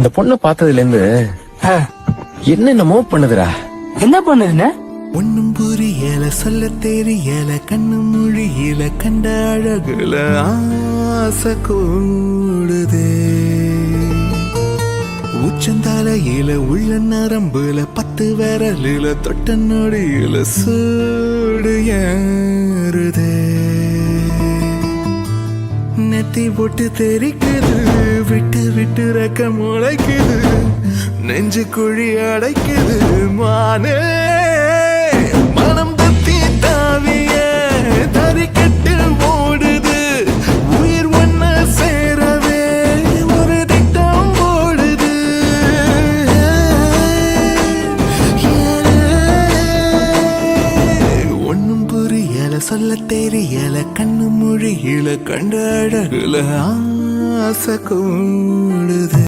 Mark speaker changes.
Speaker 1: அந்த பொண்ணை பார்த்ததுல இருந்து என்னென்னமோ பண்ணுதுடா.
Speaker 2: என்ன பண்ணுதுன்னு
Speaker 3: ஒன்னும் புரியல, சொல்ல தெரியல, கண்ணு மொழியில கண்ட அழகுல ஆசை கூடுதே. உச்சந்தலையில உள்ள நரம்புல 10 விரலில தொட்ட நொடியில சூடு ஏறுதே. நெத்தி போட்டு தெரிக்குது, விட்டு விட்டு ரெக்க முளைக்குது, நெஞ்சு குழி அடைக்குது மானே. மனம் தத்தி தாவிய தறிக்கட்டு ஓடுது, உயிர் ஒன்ன சேரவே ஒரு திட்டம் ஓடுது. ஒன்னும் புரியல, சொல்ல தெரியல, கண்ணு மொழியில கண்ட அழகுல ஆசை கூடுது.